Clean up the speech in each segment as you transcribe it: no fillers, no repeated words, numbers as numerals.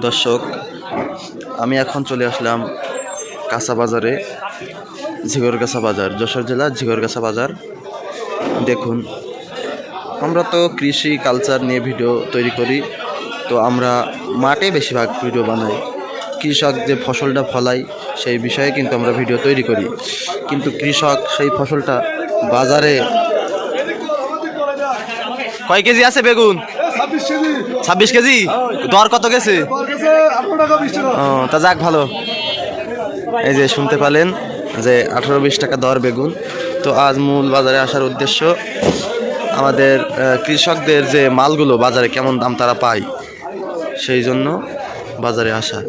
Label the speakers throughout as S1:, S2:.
S1: দর্শক, আমি এখন চলে আসলাম কাঁচা বাজারে, ঝিগরগাছা বাজার, যশোর জেলার ঝিগরগাছা বাজার। দেখুন, আমরা তো কৃষি কালচার নিয়ে ভিডিও তৈরি করি, তো আমরা মাঠে বেশিরভাগ ভিডিও বানাই। কৃষক যে ফসলটা ফলায় সেই বিষয়ে কিন্তু আমরা ভিডিও তৈরি করি, কিন্তু কৃষক সেই ফসলটা বাজারে কয় কেজি আছে বেগুন? 26 কেজি। দর কত গেছে? তা যাক ভালো। এই যে শুনতে পেলেন যে 18-20 টাকা দর বেগুন। তো আজ মূল বাজারে আসার উদ্দেশ্য আমাদের কৃষকদের যে মালগুলো বাজারে কেমন দাম তারা পায়, সেই জন্য বাজারে আসা।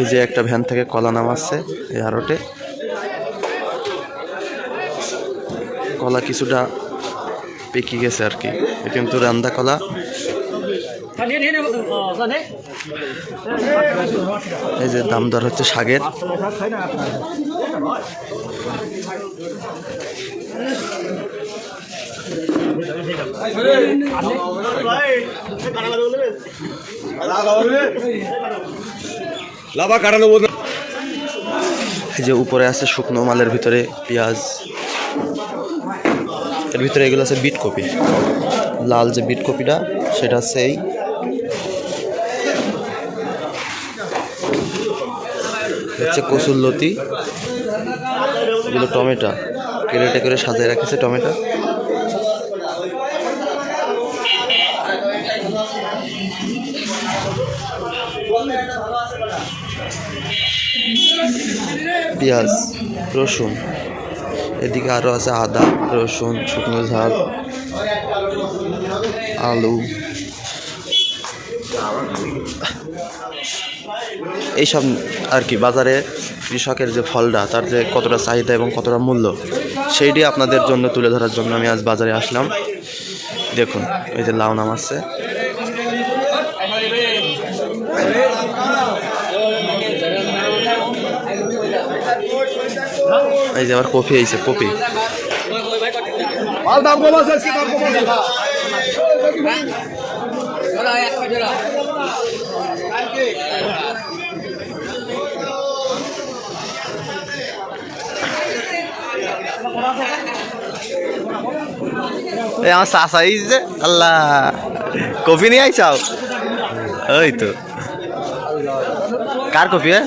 S1: এই যে একটা ভ্যান থেকে কলা নামাচ্ছে এই হারোটে। কলা কিছুটা পেকে গেছে আর কি, কিন্তু রান্দা কলা। এই যে দাম দর হচ্ছে শাকের। এই যে উপরে আছে শুকনো মালের ভিতরে পেঁয়াজ, এর ভিতরে এগুলো আছে বিট কপি, লাল যে বিট কপিটা সেটা আছে এই। হচ্ছে কচুরলতি, এগুলো টমেটো কেটে করে সাজিয়ে রাখেছে টমেটো। পেঁয়াজ, রসুন, এদিকে আরো আছে আদা, রসুন, শুকনো ঝাল, আলু, এইসব আর কি। বাজারে কৃষকের যে ফলটা, তার যে কতটা চাহিদা এবং কতটা মূল্য, সেইটি আপনাদের জন্য তুলে ধরার জন্য আমি আজ বাজারে আসলাম। দেখুন, এই যে লাউ নামাচ্ছে। এই যে আবার কফি আইছে, কফি। আমার চাষা যে আল্লাহ কফি নিয়ে আইসাও। ওই তো কার কফি? হ্যাঁ।